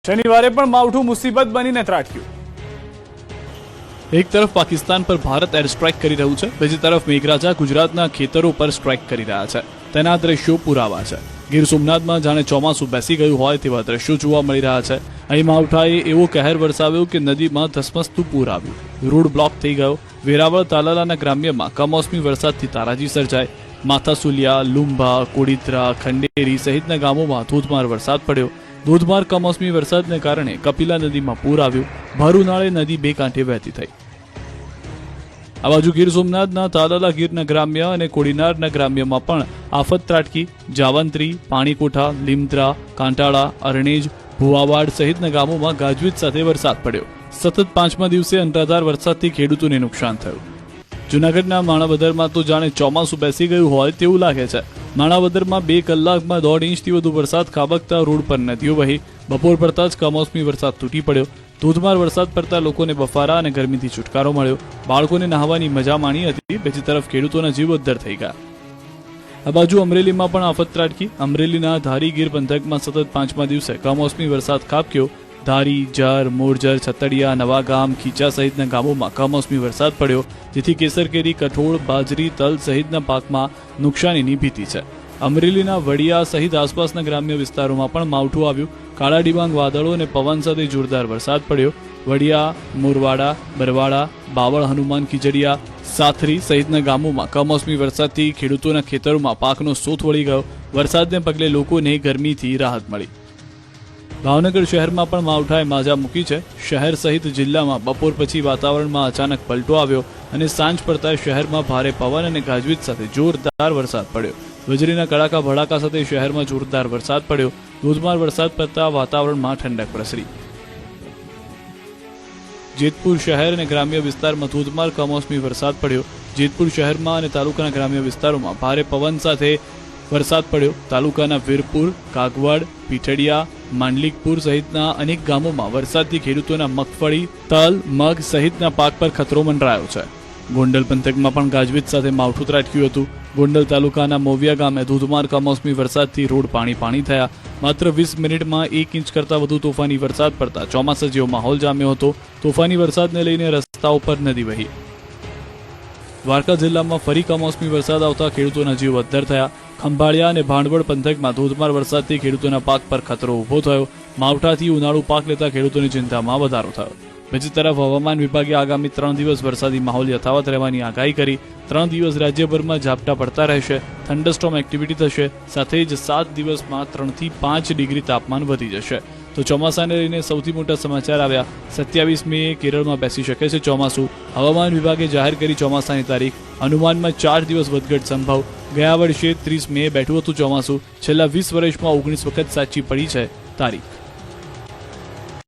શનિવારે પણ માવઠું મુસીબત બનીને ત્રાટક્યું। એક તરફ પાકિસ્તાન પર ભારત એર સ્ટ્રાઇક કરી રહ્યું છે, બીજી તરફ મેઘરાજા ગુજરાતના ખેતરો પર સ્ટ્રાઇક કરી રહ્યા છે। તેના દ્રશ્યો પુરાવા છે। ગીર સોમનાથમાં જાણે ચોમાસું બેસી ગયું હોય તેવા દ્રશ્યો જોવા મળી રહ્યા છે। અહીં માવઠાએ એવો કહેર વરસાવ્યો કે નદીમાં ધસમસતું પૂર આવ્યું, રોડ બ્લોક થઈ ગયો। વેરાવળ તાલાલાના ગ્રામ્યમાં કમોસમી વરસાદથી તારાજી સર્જાઈ। માથાસુલિયા, લુંબા, કોડીત્રા, ખંડેરી સહિતના ગામોમાં ધોધમાર વરસાદ પડ્યો। ધોધમાર કમોસમી વરસાદને કારણે કપિલા નદીમાં પૂર આવ્યું। ભર ઉનાળે નદી બે કાંઠે વહેતી થઈ। આ બાજુ ગીર સોમનાથના તાલાલા ગીરના ગ્રામ્ય અને કોડીનારના ગ્રામ્યમાં પણ આફત ત્રાટકી। જાવંત્રી, પાણીકોઠા, લીમત્રા, કાંટાળા, અરણેજ, ભુવાવાડ સહિતના ગામોમાં ગાજવીજ સાથે વરસાદ પડ્યો। સતત 5મા દિવસે અનરાધાર વરસાદથી ખેડૂતોને નુકસાન થયું। જૂનાગઢના માણાવદરમાં તો જાણે ચોમાસું બેસી ગયું હોય તેવું લાગે છે। માણાવદરમાં 2 કલાકમાં 1.5 ઇંચથી વધુ વરસાદ ખાબકતા રોડ પર નદીઓ વહી। બપોર પડતા જ કમોસમી વરસાદ તૂટી પડ્યો। ધોધમાર વરસાદ પડતા લોકોને બફારા અને ગરમીથી છુટકારો મળ્યો। બાળકોને નહાવાની મજા માણી હતી, બીજી તરફ ખેડૂતોના જીવ અદ્ધર થઈ ગયા। આ બાજુ અમરેલીમાં પણ આફત ત્રાટકી। અમરેલીના ધારી ગીર પંથકમાં સતત 5મા દિવસે કમોસમી વરસાદ ખાબક્યો। ધારી, જર, મોરજર, છતડિયા, નવાગામ, ખીચા સહિતના ગામોમાં કમોસમી વરસાદ પડ્યો, જેથી કેસર કેરી, કઠોળ, બાજરી, તલ સહિતના પાકમાં નુકસાનીની ભીતિ છે। અમરેલીના વડિયા સહિત આસપાસના ગ્રામ્ય વિસ્તારોમાં પણ માવઠું આવ્યું। કાળા ડિબાંગ વાદળો અને પવન સાથે જોરદાર વરસાદ પડ્યો। વડિયા, મોરવાડા, બરવાડા, બાવળ, હનુમાન ખીજડીયા, સાથરી સહિતના ગામોમાં કમોસમી વરસાદથી ખેડૂતોના ખેતરોમાં પાકનો સોથ વળી ગયો। વરસાદને પગલે લોકોને ગરમીથી રાહત મળી। ભાવનગર શહેરમાં પણ માવઠાએ માજા મૂકી છે। શહેર સહિત જિલ્લામાં બપોર પછી વાતાવરણમાં અચાનક પલટો આવ્યો અને સાંજ પડતા શહેરમાં ભારે પવન અને ગાજવીજ સાથે જોરદાર વરસાદ પડ્યો। વીજળીના કડાકા ભડાકા સાથે શહેરમાં જોરદાર વરસાદ પડ્યો। ધોધમાર વરસાદ પડતા વાતાવરણમાં ઠંડક પ્રસરી। જેતપુર શહેર અને ગ્રામ્ય વિસ્તારમાં ધોધમાર કમોસમી વરસાદ પડ્યો। જેતપુર શહેરમાં અને તાલુકાના ગ્રામ્ય વિસ્તારોમાં ભારે પવન સાથે વરસાદ પડ્યો। તાલુકાના વીરપુર, કાગવડ, પીઠડિયા, માંડલિકપુર સહિતના અનેક ગામોમાં વરસાદથી ખેડૂતોના મગફળી, તલ, મગ સહિતના પાક પર ખતરો મંડરાયો છે। ગોંડલ પંથકમાં પણ ગાજવીજ સાથે માવઠું ત્રાટક્યું હતું। ગોંડલ તાલુકાના મોવિયા ગામે ધોધમાર કમોસમી વરસાદથી રોડ પાણી થયા। માત્ર 20 મિનિટમાં 1 ઇંચ કરતાં વધુ તોફાની વરસાદ પડતા ચોમાસા જેવો માહોલ જામ્યો હતો। તોફાની વરસાદને લઈને રસ્તાઓ પર નદી વહી। દ્વારકા જિલ્લામાં ફરી કમોસમી વરસાદ આવતા ખેડૂતોના જીવ અદ્ધર થયા। ખંભાળિયા અને ભાંડવડ પંથકમાં ધોધમાર વરસાદથી ખેડૂતોના પાક પર ખતરો ઊભો થયો। માવઠાથી ઉનાળુ પાક લેતા ખેડૂતોની ચિંતામાં વધારો થયો। બીજી તરફ હવામાન વિભાગે આગામી 3 દિવસ વરસાદી માહોલ યથાવત રહેવાની આગાહી કરી। 3 દિવસ રાજ્યભરમાં ઝાપટા પડતા રહેશે, થંડરસ્ટોર્મ એક્ટિવિટી થશે, સાથે જ 7 દિવસમાં 3 થી 5 ડિગ્રી તાપમાન વધી જશે। તો ચોમાસાને લઈને સૌથી મોટા સમાચાર આવ્યા। 27 મે કેરળમાં બેસી શકે છે ચોમાસું। હવામાન વિભાગે જાહેર કરી ચોમાસાની તારીખ। અનુમાનમાં 4 દિવસ વધઘટ સંભવ। ગયા વર્ષે 30 મે બેઠું હતું ચોમાસું। છેલ્લા 20 વર્ષમાં 19 વખત સાચી પડી છે તારીખ।